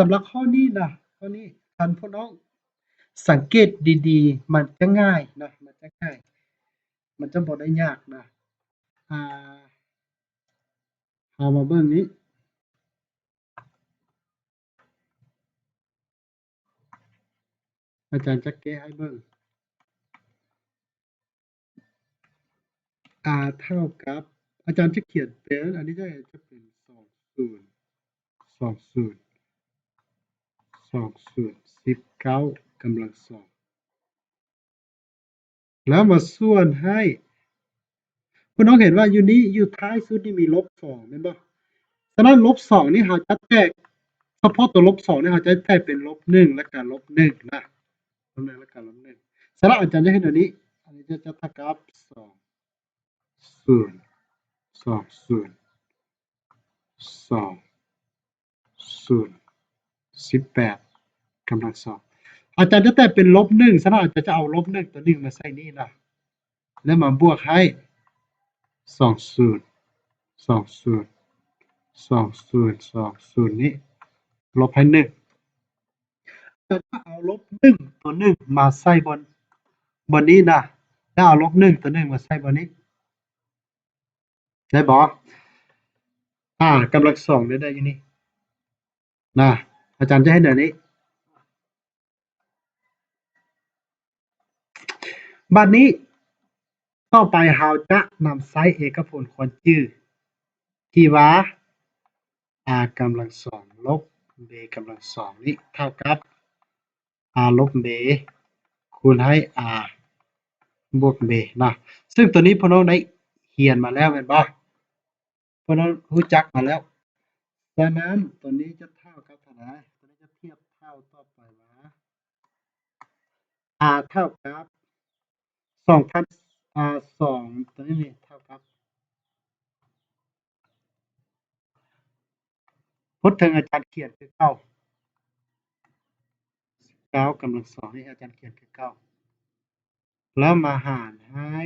สำหรับข้อนี้นะข้อนี้ท่านพี่น้องสังเกตดีๆมันจะง่ายนะมันจะง่ายมันจะบ่ได้ยากนะอ่าเอามาเบิ่งนี้อาจารย์จะแก้ให้เบิ่ง r เท่ากับอาจารย์จะเขียนเป็นอันนี้จะเป็น19กำลังสองแล้วมาส่วนให้พี่น้องเห็นว่าอยู่นี้อยู่ท้ายสุดนี่มีลบสองแม่นบ่ฉะนั้นลบสองนี่เราจะแตกเฉพาะตัวลบสองนี่เราจะแตกเป็นลบหนึ่งและก็ลบหนึ่งนะลบหนึ่งและก็ลบหนึ่งฉะนั้นอาจารย์จะให้ตัวนี้อันนี้จะเท่ากับสองศูนย์สองศูนย์สองศูนย์18กำลังสองอาจารย์จะแตกเป็นลบหนึ่งฉะนั้นอาจารย์จะเอาลบหนึ่งตัวหนึ่งมาใส่นี่นะแล้วมาบวกให้สองศูนย์สองศูนย์สองศูนย์สองศูนย์นี้ลบให้หนึ่งจะเอาลบหนึ่งตัวหนึ่งมาใส่บนนี้นะแล้วเอาลบหนึ่งตัวหนึ่งมาใส่บนนี้ได้บ่กำลังสองได้อยู่นี่นะอาจารย์จะให้เดี๋ยวนี้บัดนี้ต่อไปเราจะนำไซเอกพลควรจื้อที่ว่า r กำลังสองลบ b กำลังสองนี้เท่ากับ r ลบ b คูณให้ r บวก b นะซึ่งตัวนี้พวกน้องได้เขียนมาแล้วแม่นบ่พวกน้องรู้จักมาแล้วฉะนั้นตัวนี้จะเท่ากับเท่าไหร่ตัวนี้จะเทียบเท่าต่อไปว่า r เท่ากับ2,000 2ตัวนี้นี่เท่ากับพจน์ถึงอาจารย์เขียนคือเก้า9กำลังสองนี่อาจารย์เขียนคือเก้าแล้วมาหารให้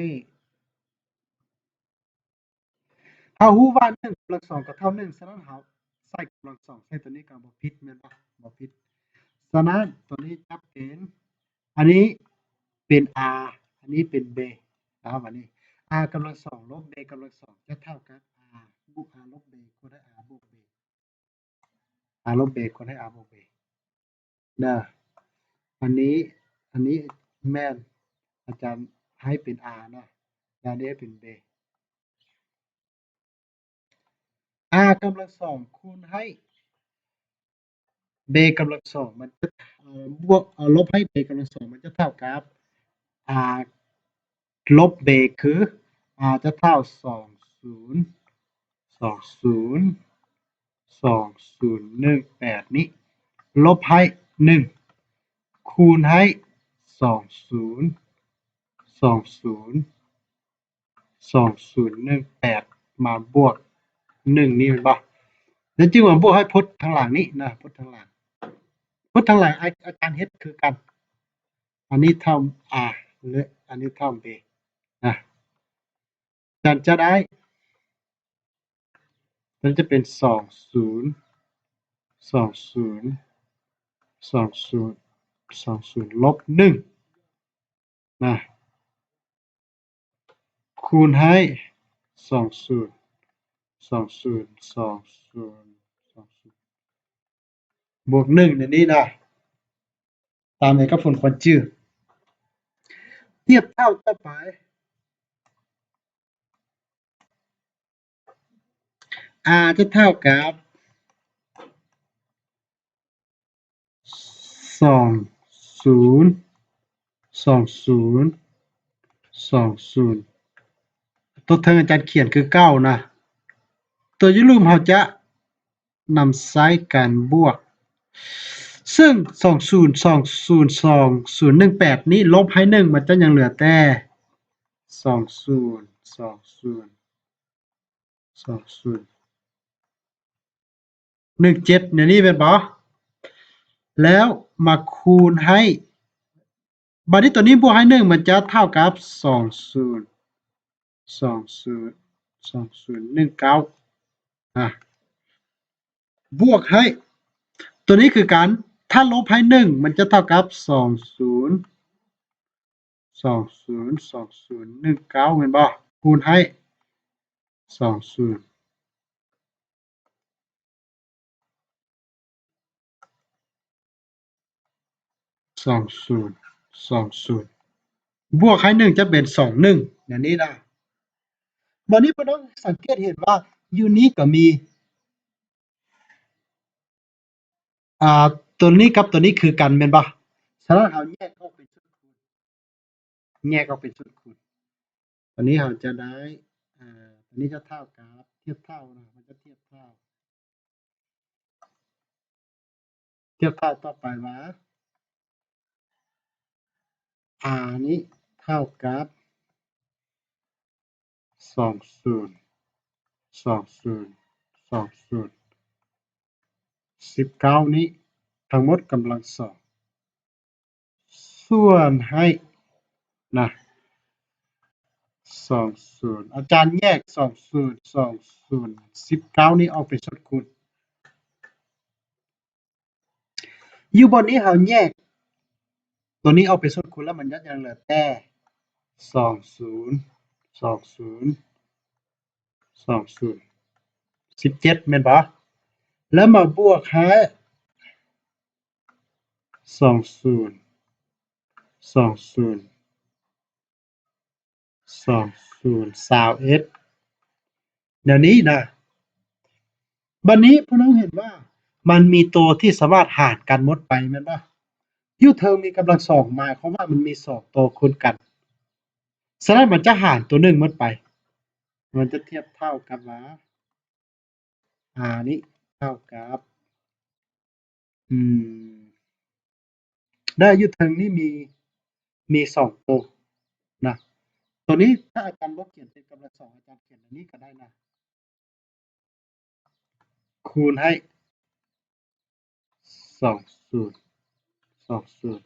เรารู้ว่า1กำลังสองก็เท่า1ฉะนั้นเราใส่กำลังสองใส่ตัวนี้ก็บ่ผิดแม่นบ่บ่ผิดฉะนั้นตัวนี้จะเป็นอันนี้เป็น r อันนี้เป็น b นะครับอันนี้ r กำลังสองลบ b กำลังสองจะเท่ากับ r บวก r ลบ b คูณด้วย r บวก b r ลบ b คูณด้วย r บวก b เด้ออันนี้แม่นอาจารย์ให้เป็น r นะแล้วอันนี้ให้เป็น b r กำลังสองคูณให้ b กำลังสองมันจะบวกลบให้ b กำลังสองมันจะเท่ากับ r ลบ b คือ r จะเท่า20202018นี้ลบให้1คูณให้20202018มาบวก1นี่แม่นบ่แล้วจึงมาบวกให้พจน์ทางหลังนี้นะพจน์ทางหลังพจน์ทางหลังอาจารย์เฮ็ดคือกันอันนี้เท่า r และอันนี้เท่า b นะอาจารย์จะได้มันจะเป็น2020ลบ1นะคูณให้2020บวก1ในนี้นะตามเอกพลควรจื้อเทียบเท่าต่อไป r จะเท่ากับ2020ตัวเทิงอาจารย์เขียนคือ9นะตัวอย่าลืมเราจะนำใช้การบวกซึ่ง20202018นี้ลบให้1มันจะยังเหลือแต่202017เนี่ยนี่แม่นบ่แล้วมาคูณให้บัดนี้ตัวนี้บวกให้1มันจะเท่ากับ2019บวกให้ ตัวนี้คือการถ้าลบให้1มันจะเท่ากับ20 20 20 19แม่นบ่คูณให้20 20 20บวกให้1จะเป็น21อย่างนี้นะบัดนี้บ่ต้องสังเกตเห็นว่าอยู่นี้ก็มีอ่าตัวนี้กับตัวนี้คือกันแม่นบ่ฉะนั้นเราแยกออกเป็นชุดคูณแยกออกเป็นชุดคูณตอนนี้เราจะได้ตัวนี้จะเท่ากับเทียบเท่านะมันจะเทียบเท่าต่อไปว่านี้เท่ากับ20 20 20 19นี้ทั้งหมดกำลังสองส่วนให้นะ20อาจารย์แยก20 20 19นี้ออกเป็นชุดคูณอยู่บนนี้เราแยกตัวนี้ออกเป็นชุดคูณแล้วมันยังเหลือแต่20 20 20 17แม่นบ่แล้วมาบวกหา20 20 20 21เดี๋ยวนี้นะบัดนี้พวกเราเห็นว่ามันมีตัวที่สามารถหารกันหมดไปแม่นบ่อยู่เทิงมีกำลังสองหมายความว่ามันมีสองตัวคูณกันฉะนั้นมันจะหารตัวหนึ่งหมดไปมันจะเทียบเท่ากับว่านี้เท่ากับอืมได้อยู่เทิงนี่มี2ตัวนะตัวนี้ถ้าอาจารย์บ่เขียนเป็นกำลังสองอาจารย์เขียนอันนี้ก็ได้นะคูณให้20 20 20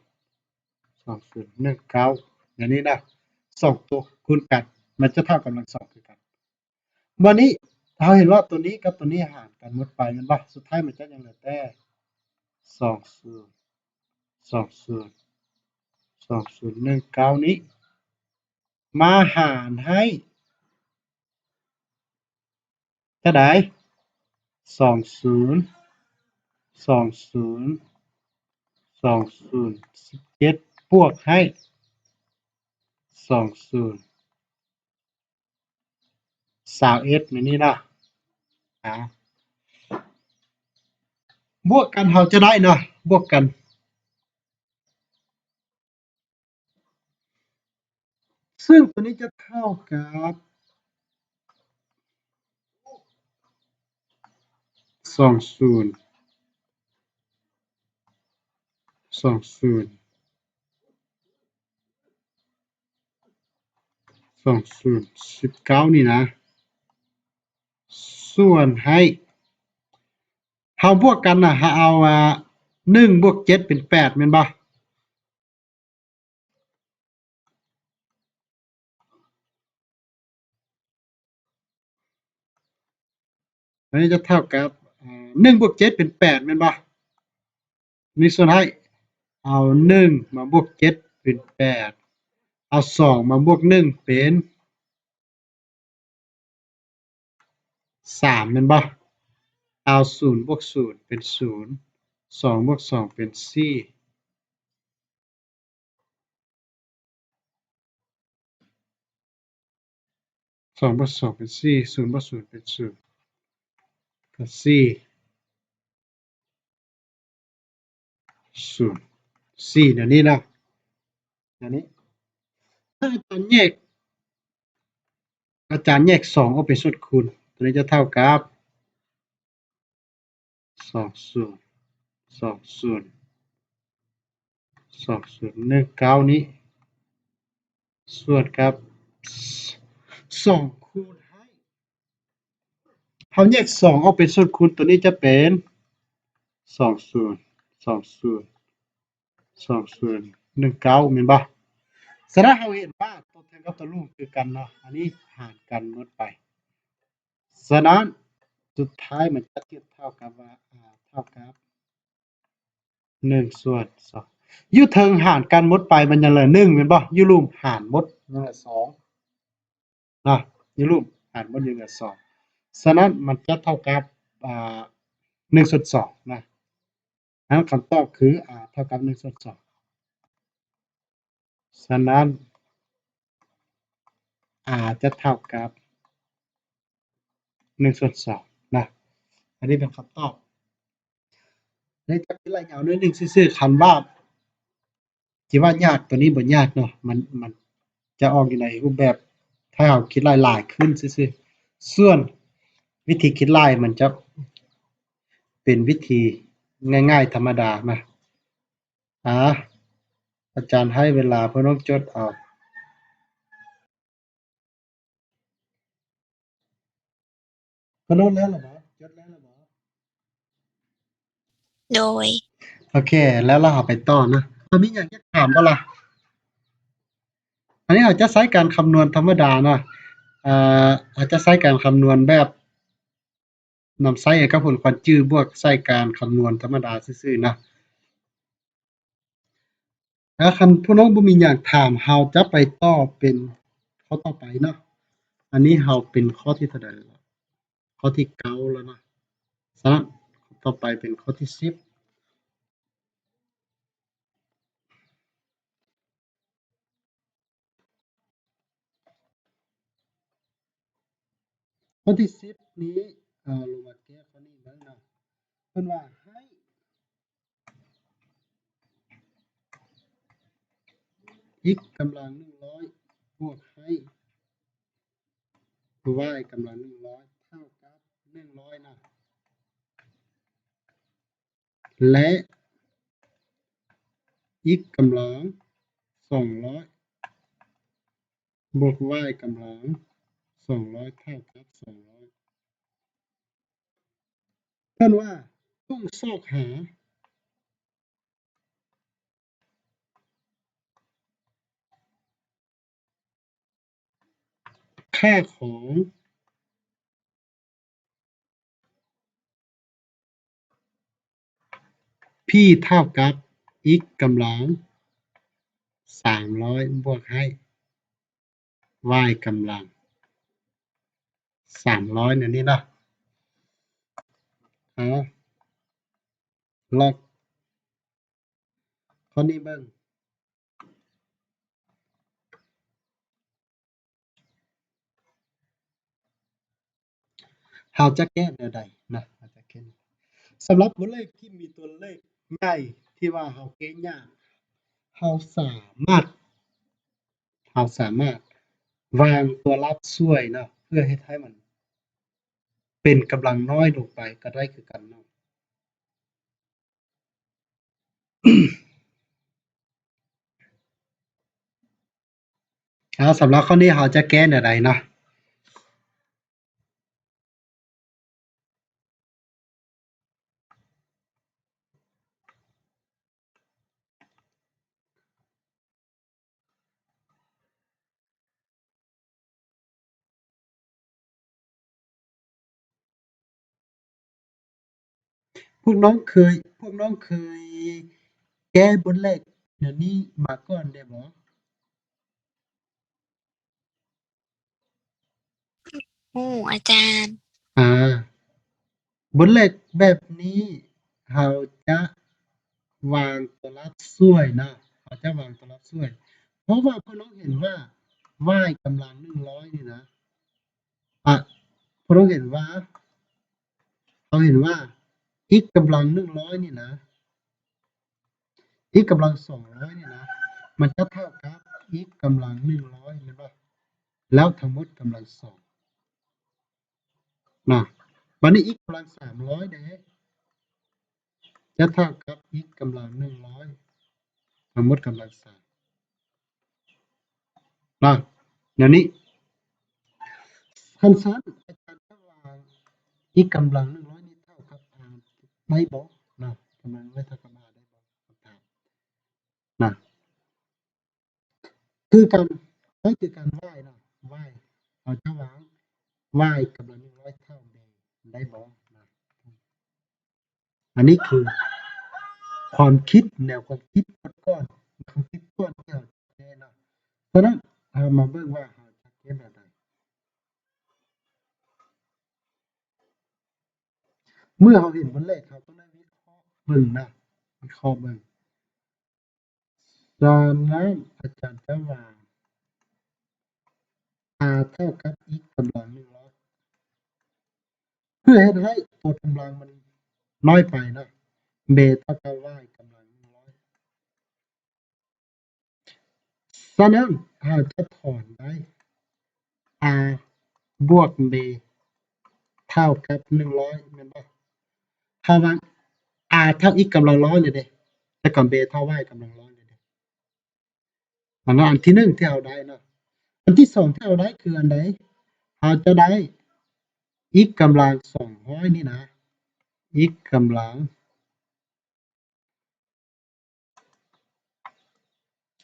19อย่างนี้นะ2ตัวคูณกันมันจะเท่ากำลังสองคือกันวันนี้เราเห็นว่าตัวนี้กับตัวนี้หารกันหมดไปแม่นบ่สุดท้ายมันจะยังเหลือแต่20 20 20 19นี้มาหารให้เท่าใด20 20 20 17บวกให้20 21แบบนี้นะบวกกันเราจะได้เนาะบวกกันซึ่งตัวนี้จะเท่ากับ20 20 20 19นี่นะส่วนให้เราบวกกันน่ะเราเอา1บวก7เป็น8แม่นบ่อันนี้จะเท่ากับ1บวก7เป็น8แม่นบ่มีส่วนให้เอา1มาบวก7เป็น8เอา2มาบวก1เป็น3แม่นบ่เอา0บวก0เป็น0 2บวก2เป็น4 2บวก2เป็น4 0บวก0เป็น0ก็4 0 4เดี๋ยวนี้นะอันนี้ถ้าอาจารย์แยก2ออกเป็นสูตรคูณตัวนี้จะเท่ากับ20 20 20 19นี้ส่วนกับ2คูณให้เขาแยก2ออกเป็นสูตรคูณตัวนี้จะเป็น20 20 20 19แม่นบ่แสดงเราเห็นว่าตัวแทนกับตัวรูปคือกันเนาะอันนี้หารกันหมดไปฉะนั้นสุดท้ายมันจะเทียบเท่ากับว่าเท่ากับ 1/2อยู่เทิงหารกันหมดไปมันยังเหลือ1แม่นบ่อยู่รูปหารหมดยังเหลือ2เนาะอยู่รูปหารหมดยังเหลือ2ฉะนั้นมันจะเท่ากับอ่า1/2นะงั้นคำตอบคือ r เท่ากับ1/2ฉะนั้น r จะเท่ากับ1/2นะอันนี้เป็นคำตอบในจับเป็นระยะยาวหน่อยหนึ่งซื่อๆคันว่าที่ว่ายากตัวนี้บ่ยากเนาะมันจะออกอยู่ในรูปแบบถ้าเราคิดหลายๆขึ้นซื่อๆส่วนวิธีคิดหลายมันจะเป็นวิธีง่ายๆธรรมดานะอาจารย์ให้เวลาเพื่อน้องจดเอาเพื่อนน้องแล้วเหรอบ่จดแล้วเหรอบ่โดยโอเคแล้วเราไปต่อนะมีหยังจะถามบ่ล่ะอันนี้อาจจะใช้การคำนวณธรรมดาเนาะอ่อาจจะใช้การคำนวณแบบนำใช้เอกพลขวัญจื้อบวกใช้การคำนวณธรรมดาซื่อๆนะแล้วคันผู้น้องบ่มีหยังถามเราจะไปต่อเป็นข้อต่อไปเนาะอันนี้เราเป็นข้อที่เท่าใดแล้วข้อที่9แล้วเนาะฉะนั้นต่อไปเป็นข้อที่10ข้อที่10นี้ลงมาแก้ข้อนี้เบิ่งเนาะเพิ่นว่าให้ x กำลัง100บวกให้ y กำลัง100เท่ากับ100นะและ x กำลัง200บวก y กำลัง200เท่ากับ200เพิ่นว่าจงซอกหาค่าของ p เท่ากับ x กำลัง300บวกให้ y กำลัง300นั่นนี่เนาะเอาลอกข้อนี้เบิ่งเราจะแก้แนวใดนะเราจะแก้สำหรับบทเลขที่มีตัวเลขใหญ่ที่ว่าเราแก้ยากเราสามารถเราสามารถวางตัวรับช่วยเนาะเพื่อเฮ็ดให้มันเป็นกำลังน้อยลงไปก็ได้คือกันเนาะสำหรับข้อนี้เราจะแก้แนวใดเนาะพวกน้องเคยแก้บทเลขแนวนี้มาก่อนได้บ่ อาจารย์อ่าบทเลขแบบนี้เราจะวางตัวรับช่วยเนาะเราจะวางตัวรับช่วยเพราะว่าพวกน้องเห็นว่า y กำลัง100นี่นะอ่ะพวกน้องเห็นว่าเราเห็นว่า x กำลัง100นี่นะ x กำลัง200นี่นะมันจะเท่ากับ x กำลัง100เห็นป่ะแล้วทั้งหมดกำลัง2นะวันนี้ x กำลัง300เด้จะเท่ากับ x กำลัง100ทั้งหมดกำลัง3นะเดี๋ยวนี้คันซั้นอาจารย์จะวาง x กำลัง100นี่เท่ากับ r ได้บ่นะกำลัง100เท่ากับ r ได้บ่คำถามนะคือการนั่นคือการว่ายเนาะว่ายเราจะวาง y กำลัง100เท่า b ได้บ่นะอันนี้คือ ความคิดแนวความคิดก่อนความคิดก่อนที่เราแน่เนาะฉะนั้นเรามาเบิ่งว่าเราจะเขียนแบบใดเมื่อเราเห็นบนเลขเราต้องได้วิเคราะห์เบิ่งนะวิเคราะห์เบิ่งจากนั้นอาจารย์จะว่า r เท่ากับ x กำลัง100เพื่อเฮ็ดให้ตัวกำลังมันน้อยไปนะเบเท่ากับ y กำลัง100ฉะนั้นเราจะถอนได้ r บวก b เท่ากับ100แม่นบ่ถ้าว่า r เท่า x กำลัง100เลยเด้แล้วก็ b เท่า y กำลัง100เลยเด้อันนั้นอันที่1ที่เราได้เนาะอันที่2ที่เราได้คืออันใดเราจะได้ x กำลัง200นี่นะ x กำลัง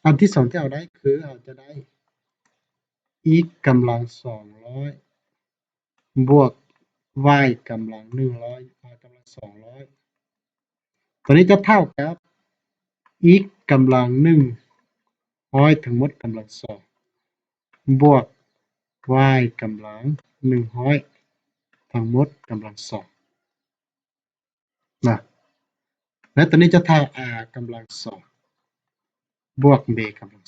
อันที่2ที่เราได้คือเราจะได้ x กำลัง200บวก y กำลัง100 y กำลัง200ตัวนี้จะเท่ากับ x กำลัง100ทั้งหมดกำลัง2บวก y กำลัง100ทั้งหมดกำลัง2นะและตัวนี้จะเท่า r กำลัง2บวก b กำลัง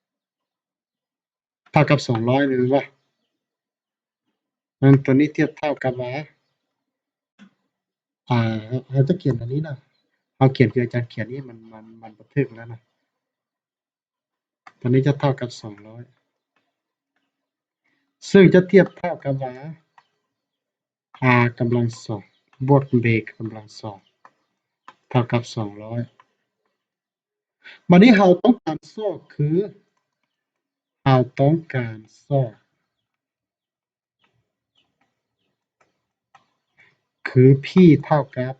2เท่ากับ200เลยว่ามันตัวนี้เทียบเท่ากับว่าเราจะเขียนอันนี้นะเราเขียนคืออาจารย์เขียนนี่มันบันทึกแล้วนะตัวนี้จะเท่ากับ200ซึ่งจะเทียบเท่ากับว่า r กำลัง2บวก b กำลัง2เท่ากับ200บัดนี้เราต้องการซอกคือเราต้องการซอกคือ p เท่ากับ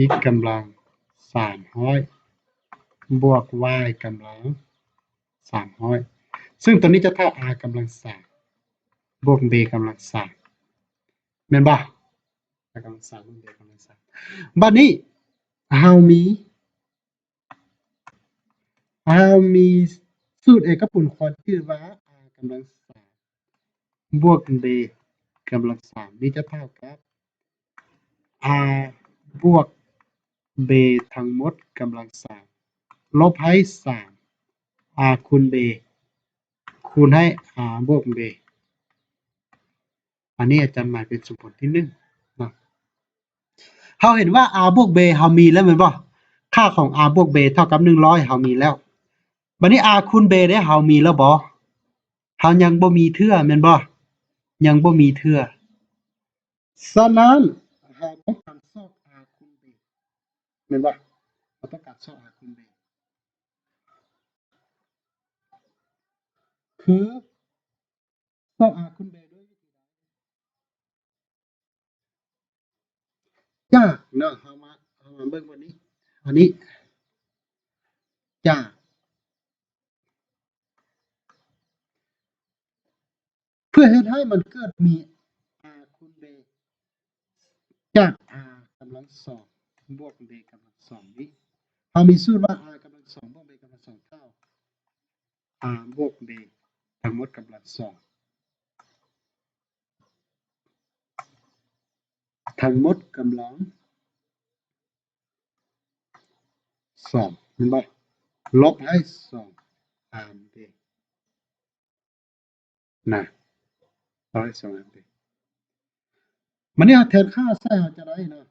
x กำลัง300บวก y กำลัง300ซึ่งตัวนี้จะเท่า r กำลัง3บวก b กำลัง3แม่นบ่ r กำลัง3บวก b กำลัง3บัดนี้เรามีสูตรเอกพลควรชื่อว่า r กำลัง3บวก b กำลัง3นี่จะเท่ากับ r บวก b ทั้งหมดกำลัง3ลบให้3 r คูณ b คูณให้ r บวก b อันนี้อาจารย์หมายเป็นสมผลที่1เนาะเราเห็นว่า r บวก b เรามีแล้วแม่นบ่ค่าของ r บวก b เท่ากับ100เรามีแล้วบัดนี้ r คูณ b ได้เรามีแล้วบ่เรายังบ่มีเทื่อแม่นบ่ยังบ่มีเทื่อฉะนั้นเราต้องการซอก r คูณ b แม่นบ่เราต้องการซอก r คูณ b คือซอก r คูณ b ด้วยวิธีใดจากเนาะเรามาเบิ่งวันนี้อันนี้จากเพื่อเฮ็ดให้มันเกิดมี r คูณ b จาก r กำลัง2บวก b กำลัง2นี้เรามีสูตรว่า r กำลัง2บวก b กำลัง2เท่า r บวก b ทั้งหมดกำลัง2ทั้งหมดกำลัง2เห็นบ่ลบให้2 r b นะลบให้2 r b มันนี่แทนค่าใส่เราจะได้นะ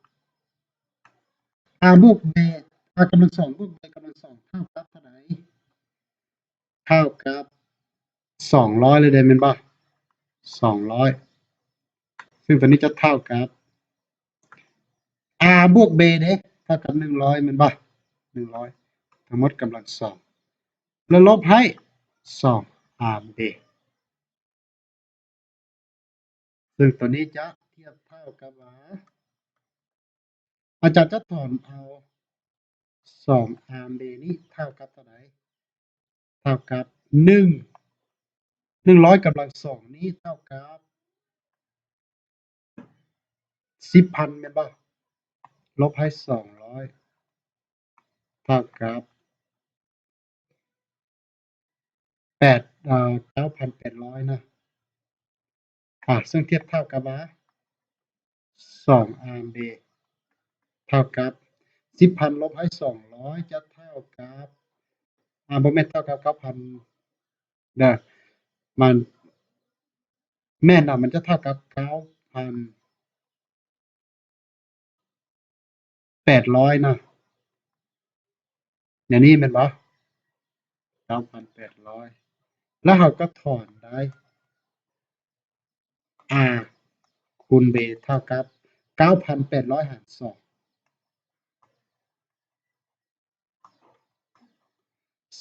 r บวก b r กำลัง2บวก b กำลัง2เท่ากับเท่าไหร่เท่ากับ200เลยได้แม่นบ่200ซึ่งตัวนี้จะเท่ากับ r บวก b เด้เท่ากับ100แม่นบ่100ทั้งหมดกำลัง2แล้วลบให้2 rb ซึ่งตัวนี้จะเทียบเท่ากับว่าอาจารย์จะถอนเอา2 rb นี้เท่ากับเท่าไหร่เท่ากับ100กำลัง2นี้เท่ากับ10,000แม่นบ่ลบให้200 เท่ากับ9,800นะซึ่งเทียบเท่ากับว่า2 RMB เท่ากับ10,000ลบให้200จะเท่ากับบ่แม่นเท่ากับ9,000เด้อมันแม่นมันจะเท่ากับ9,800นะอย่างนี้แม่นบ่9,800แล้วเราก็ถอนได้ R คูณ B เท่ากับ9,800หาร2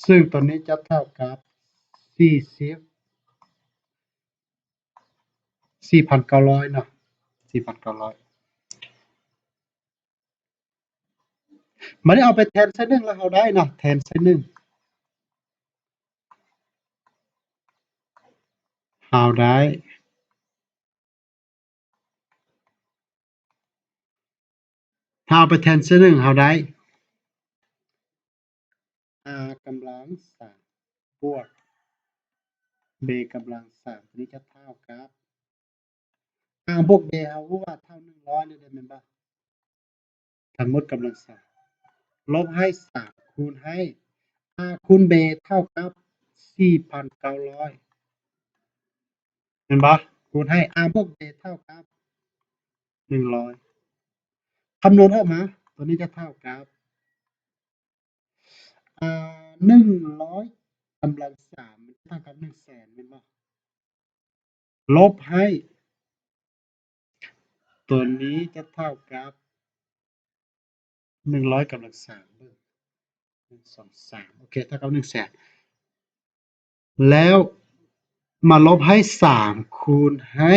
ซึ่งตัวนี้จะเท่ากับ4,900เนาะ4,900มันเอาไปแทนใส่1แล้วเราได้เนาะแทนใส่1เราได้ถ้าเอาไปแทนใส่1เราได้ R กำลัง3บวก B กำลัง3ตัวนี้จะเท่ากับ R บวก B เรารู้ว่าเท่า100เลยได้แม่นบ่ทั้งหมดกำลัง3ลบให้3คูณให้ R คูณ B เท่ากับ4,900เห็นบ่คูณให้ R บวก B เท่ากับ100คำนวณออกมาตัวนี้จะเท่ากับ100กำลัง3มันเท่ากับ100,000แม่นบ่ลบให้ตัวนี้จะเท่ากับ100กำลัง3เบิ่ง1 2 3โอเคเท่ากับ100,000แล้วมาลบให้3คูณให้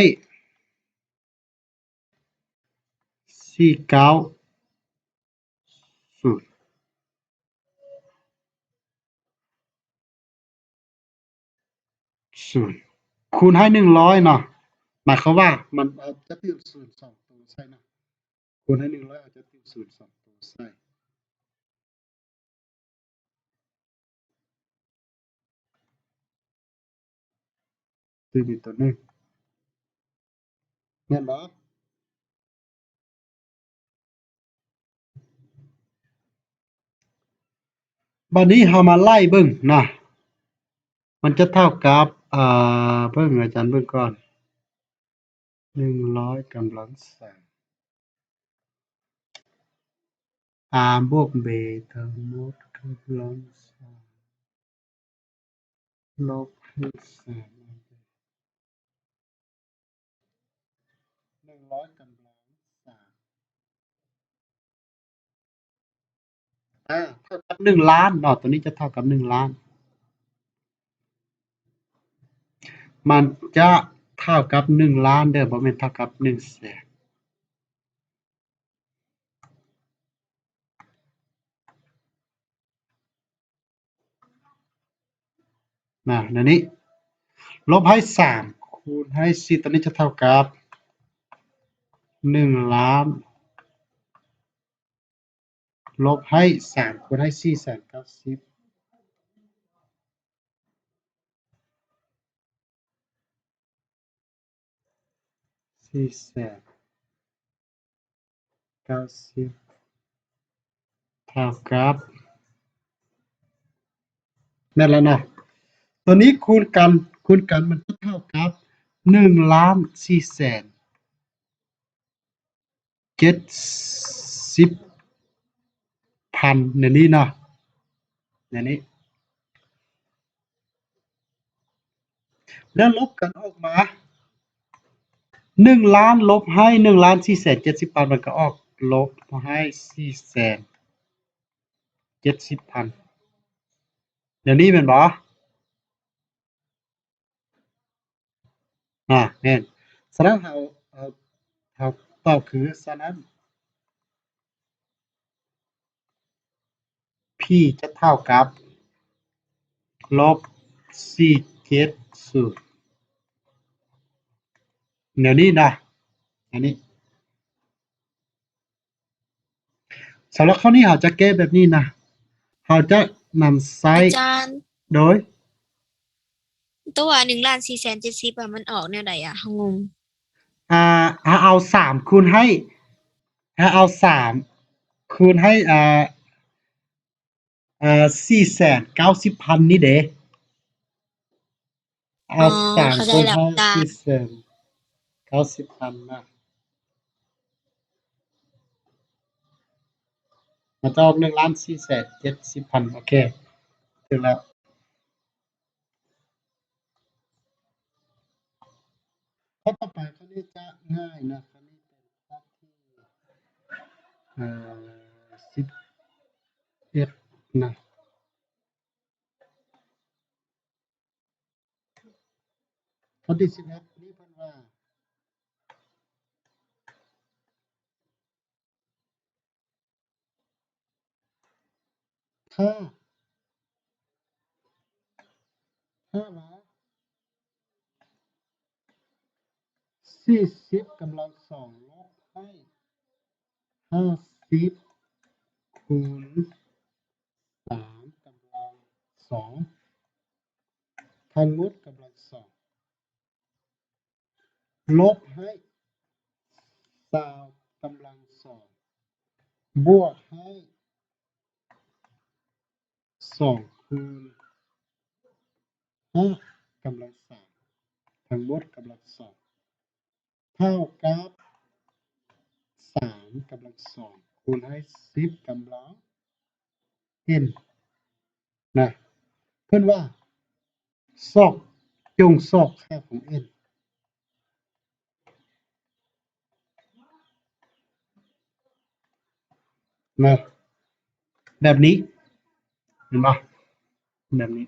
490 คูณให้100เนาะหมายความว่ามันจะติด0 2ตัวใช่เนาะคูณให้100อาจจะติด0 2ตัวใช่คืออีกตัวหนึงแม่นบ่บัดนี้เรามาไล่เบิ่งนะมันจะเท่ากับเบิ่งอาจารย์เบิ่งก่อน100กำลัง3 R บวก B ทั้งหมดกำลัง3ลบให้3 100กำลัง3เท่ากับ1ล้านเนาะตัวนี้จะเท่ากับ1ล้านมันจะเท่ากับ1ล้านเด้อบ่แม่นเท่ากับ100,000อันนี้ลบให้3คูณให้4ตัวนี้จะเท่ากับ1ล้านลบให้3คูณให้490 490เท่ากับแม่นแล้วเนาะตัวนี้คูณกันมันจะเท่ากับ1,470,000ในนี้เนาะในนี้แล้วลบกันออกมา1ล้านลบให้1,470,000มันก็ออกลบให้470,000เดี๋ยวนี้แม่นบ่แม่นฉะนั้นเราตอบคือฉะนั้น P จะเท่ากับลบ470เดี๋ยวนี้นะอันนี้สำหรับข้อนี้เราจะแก้แบบนี้นะ เราจะนำใช้อาจารย์โดย ตัว1,470,000อะมันออกแนวใดอะเรางงเอา3คูณให้เอา3คูณให้490,000นี่เด้อ๋อเอา3เข้าใจคูณให้แล้วอาจารย์490,000นะมันจะออก1,470,000โอเคถึงแล้วข้อต่อไปข้อนี้จะง่ายนะข้อนี้เป็นข้อที่11นะข้อที่11นี้เพิ่นว่าถ้าว่า40กำลัง2ลบให้50คูณ3กำลัง2ทั้งหมดกำลัง2ลบให้20กำลัง2บวกให้2คูณ5กำลัง3ทั้งหมดกำลัง2เท่ากับ3กำลัง2คูณให้10กำลัง n นะเพิ่นว่าซอกจงซอกค่าของ n นะแบบนี้เห็นบ่แบบนี้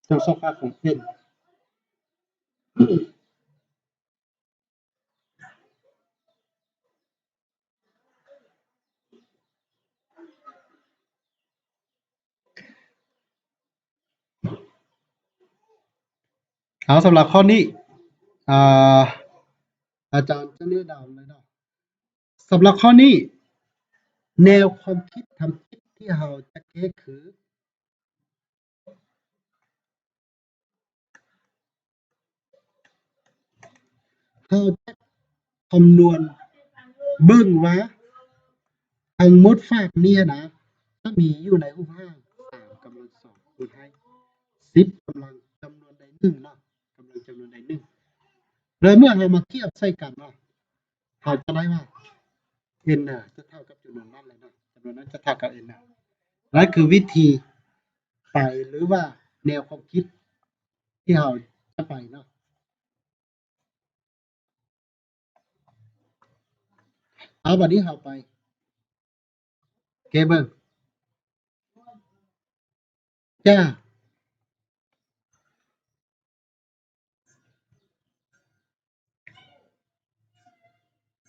จงซอกค่าของ n เอาสำหรับข้อนี้อ่าอาจารย์จะแนะนำเลยเนาะสำหรับข้อนี้แนวความคิดทำคิดที่เราจะแก้คือเราจะคำนวณเบิ่งว่าทั้งหมดฝากเนี่ยนะถ้ามีอยู่ในรูปร่าง3กำลัง2คูณให้10กำลังจำนวนใด1เนาะกำลังจำนวนใด1แล้วเมื่อเรามาเทียบใส่กันเนาะเราจะได้ว่า n น่ะจะเท่ากับจำนวนนั้นเลยเนาะจำนวนนั้นจะเท่ากับ n น่ะนั่นคือวิธีไปหรือว่าแนวความคิดที่เราจะไปเนาะเอาบัดนี้เราไปแก้เบิ่งจ้า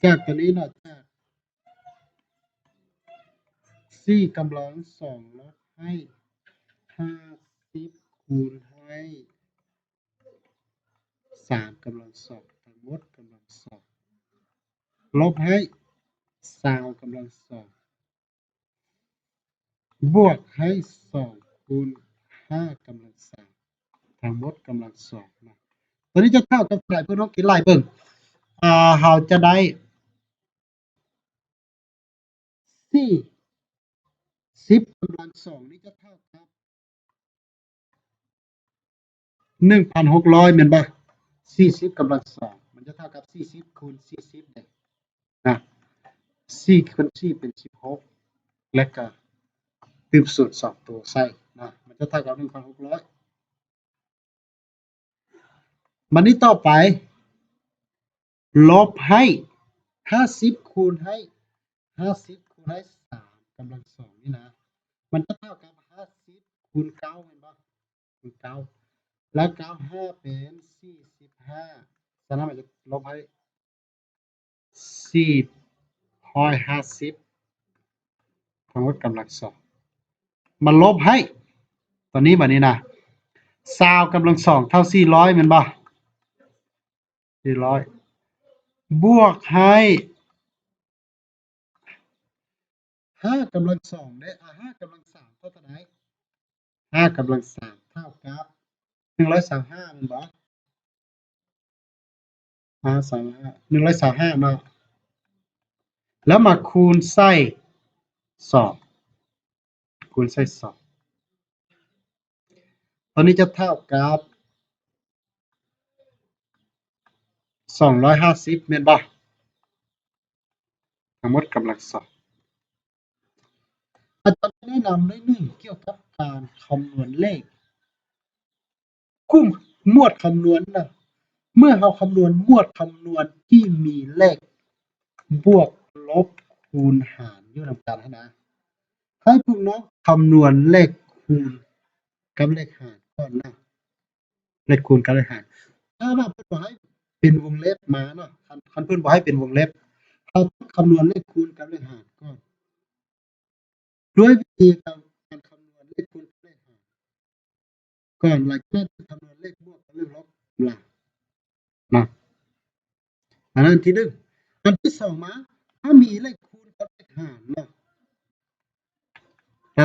จากตัวนี้เนาะจาก4กำลัง2ลบให้50คูณให้3กำลัง2ทั้งหมดกำลัง2ลบให้20กำลัง2บวกให้2คูณ5กำลัง3ทั้งหมดกำลัง2นะตัวนี้จะเท่ากับเท่าไรเพิ่นลองคิดไล่เบิ่งเราจะได้4 10กำลัง2นี่จะเท่ากับ1,600แม่นบ่40กำลัง2มันจะเท่ากับ40คูณ40เด้นะ4คูณ4เป็น16และก็ตืมสูตร2ตัวใส่นะมันจะเท่ากับ1,600บัดนี้ต่อไปลบให้50คูณให้50คูณให้3กำลัง2นี่นะมันจะเท่ากับ50คูณ9แม่นบ่คูณ9แล้ว9 5เป็น45ฉะนั้นมันจะลบให้450ทั้งหมดกำลัง2มันลบให้ตัวนี้บัดนี้นะ20กำลัง2เท่า400แม่นบ่400บวกให้ 5กำลัง2ได้5กำลัง3เท่าไหร่5กำลัง3เท่ากับ125แม่นบ่125เนาะแล้วมาคูณใส่2คูณใส่2ตอนนี้จะเท่ากับ250แม่นบ่ทั้งหมดกำลัง2อาจารย์แนะนำได้1เกี่ยวกับการคำนวณเลขกุ้มหมวดคำนวณน่ะเมื่อเราคำนวณหมวดคำนวณที่มีเลขบวกลบคูณหารอยู่นำกันหั้นนะให้พวกน้องคำนวณเลขคูณกับเลขหารก่อนนะเลขคูณกับเลขหารถ้าว่าเพิ่นบ่ให้เป็นวงเล็บมาเนาะคันเพิ่นบ่ให้เป็นวงเล็บเราต้องคำนวณเลขคูณกับเลขหารก่อนด้วยวิธีการคำนวณเลขคูณกับเลขหารก่อนหลังจากนั้นคำนวณเลขบวกกับเลขลบล่ะเนาะอันนั้นที่1อันที่2มาถ้ามีเลขคูณกับเลขหารเนาะ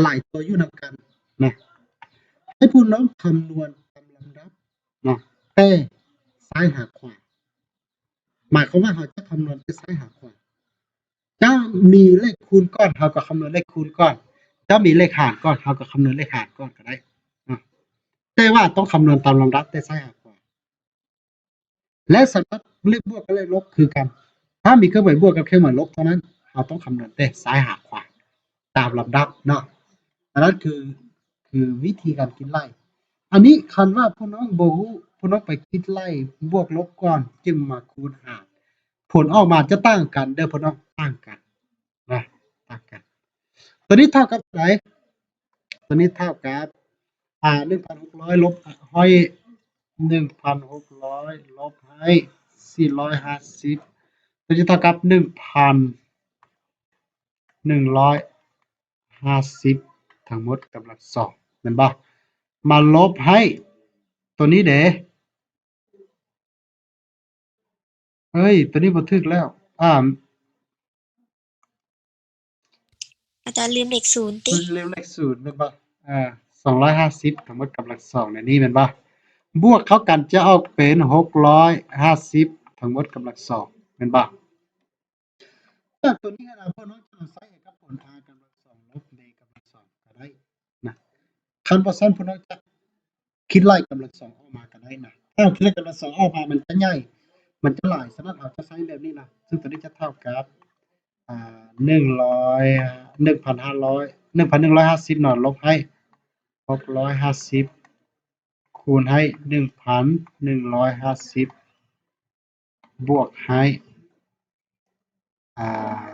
หลายๆตัวอยู่นำกันนะให้พวกน้องคำนวณตามลำดับเนาะแต่ซ้ายหาขวาหมายความว่าเราจะคำนวณไปซ้ายหาขวาถ้ามีเลขคูณก่อนเราก็คำนวณเลขคูณก่อนถ้ามีเลขหารก่อนเราก็คำนวณเลขหารก่อนก็ได้เนาะแต่ว่าต้องคำนวณตามลำดับแต่ซ้ายหาขวาและสำหรับเลขบวกกับเลขลบคือกันถ้ามีเครื่องหมายบวกกับเครื่องหมายลบเท่านั้นเราต้องคำนวณแต่ซ้ายหาขวาตามลำดับเนาะอันนั้นคือวิธีการคิดไล่อันนี้คันว่าพวกน้องบ่ฮู้พวกน้องไปคิดไล่บวกลบก่อนจึงมาคูณหารผลออกมาจะต่างกันเด้อพวกน้องต่างกันนะต่างกันตัวนี้เท่ากับเท่าไหร่ตัวนี้เท่ากับ1,600ลบให้1,600ลบให้450ตัวนี้เท่ากับ1,150ทั้งหมดกำลัง2แม่นบ่มาลบให้ตัวนี้เด้เฮ้ยตัวนี้บ่ถูกแล้วอาจารย์ลืมเลขศูนย์ติ เร็วเลขศูนย์แม่นบ่250ทั้งหมดกำลัง2ในนี้แม่นบ่บวกเข้ากันจะออกเป็น650ทั้งหมดกำลัง2แม่นบ่จากตัวนี้นะพวกน้องจะใช้กับผล r กำลัง2ลบ b กำลัง2ก็ได้นะคันบ่ซั้นพวกน้องจะคิดไล่กำลัง2ออกมาก็ได้นะถ้าคิดไล่กำลัง2ออกมามันจะใหญ่มันจะหลายฉะนั้นเราจะใช้แบบนี้นะซึ่งตัวนี้จะเท่ากับ100 1,500 1,150เนาะลบให้650คูณให้1,150บวกให้อ่า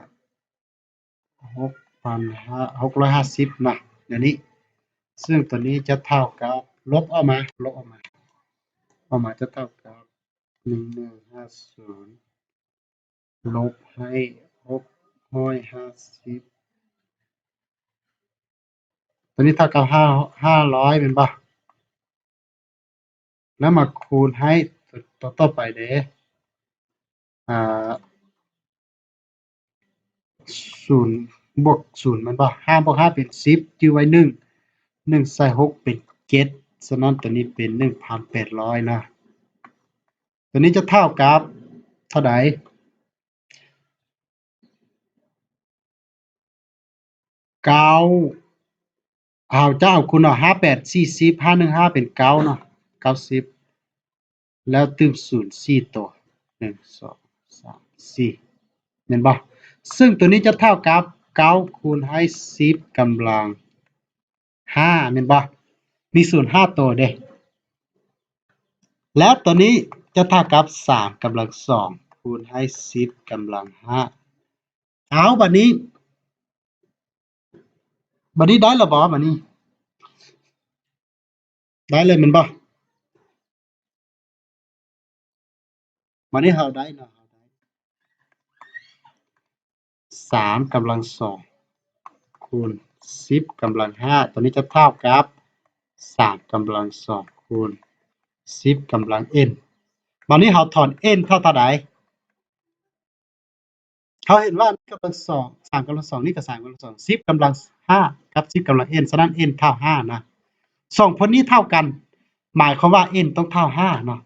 650นะอย่างนี้ซึ่งตัวนี้จะเท่ากับลบออกมาลบออกมาจะเท่ากับ1150ลบให้650ตัวนี้เท่ากับ500เป็นป่ะแล้วมาคูณให้ตัวต่อไปเด้อ่า0บวก0แม่นบ่5บวก5เป็น10จื้อไว้1 1ใส่6เป็น7ฉะนั้นตัวนี้เป็น 1,800 นะตัวนี้จะเท่ากับเท่าใด9จะเอาคูณเอา58 40 515เป็น9เนาะ90แล้วตึม0 4ตัว1 2 3 4แม่นบ่ซึ่งตัวนี้จะเท่ากับ9คูณให้10กำลัง5แม่นบ่มี0 5ตัวเด้แล้วตัวนี้จะเท่ากับ3กำลัง2คูณให้10กำลัง5เอาบัดนี้ได้แล้วบ่บัดนี้ได้เลยแม่นบ่บัดนี้เราได้เนาะ3กำลัง2คูณ10กำลัง5ตัวนี้จะเท่ากับ3กำลัง2คูณ10กำลัง n บัดนี้เราถอน n เท่าใด เขาเห็นว่านี่กำลังสอง3กำลัง2นี่กับ3กำลัง2 10กำลัง5กับ10กำลัง n ฉะนั้น n เท่า5นะ2ผลนี้เท่ากัน หมายความว่า n ต้องเท่า5เนาะ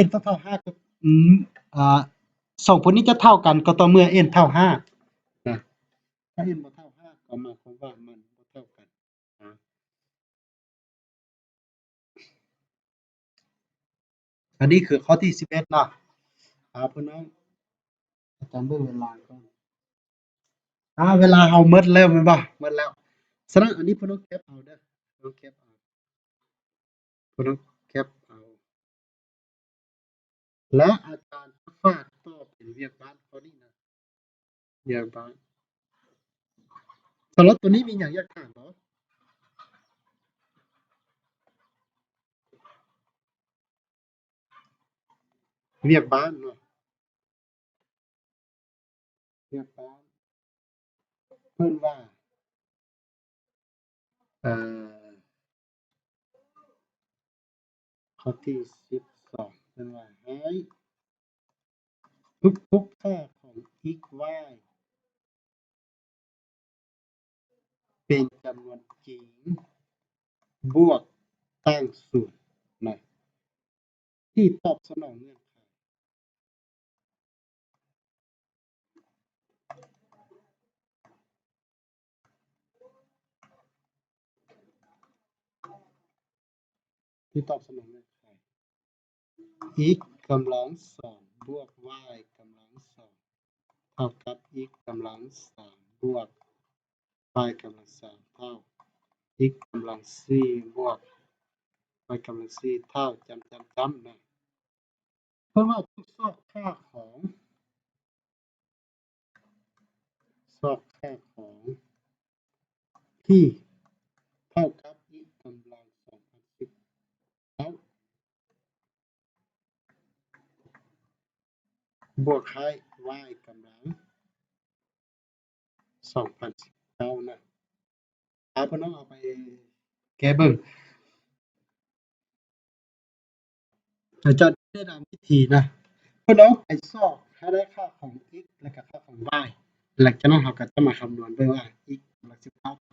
n ต้องเท่า5ก็อืมอ่า2ผลนี้จะเท่ากันก็ต่อเมื่อ n เท่า5นะถ้า n บ่เท่า5ก็หมายความว่ามันบ่เท่ากันนะอันนี้คือข้อที่11เนาะพี่น้องอาจารย์เบิ่งเวลาก่อนเวลาเราหมดแล้วแม่นบ่หมดแล้วฉะนั้นอันนี้พี่น้องแคปเอาเด้อพี่น้องแคปเอาพี่น้องแคปเอาและอาจารย์ก็ฝากต่อเป็นเวียกบ้านข้อนี้นะเวียกบ้านสำหรับตัวนี้มีหยังอยากถามบ่ เวียกบ้านเนาะเวียกบ้านเพิ่นว่าเอ่อข้อที่12เพิ่นว่าให้ทุกๆค่าของ x y เป็นจำนวนจริงบวกตั้งสูตรนะที่ตอบสนองเงื่อนไขที่ตอบสนองเงื่อนไข x กำลัง2บวก y กำลัง2เท่ากับ x กำลัง3บวก y กำลัง3เท่า x กำลัง4บวก y กำลัง4เท่าจำนะเพราะว่าทุกซอกค่าของที่เท่ากับ x กำลัง2010แล้วบวกให้ y กำลัง2019นะพี่น้องเอาไปแก้เบิ่งอาจารย์แนะนำวิธีนะพี่น้องไปซอกให้ได้ค่าของ x และก็ค่าของ y หลังจากนั้นเราก็จะมาคำนวณเบิ่งว่า x กำลัง19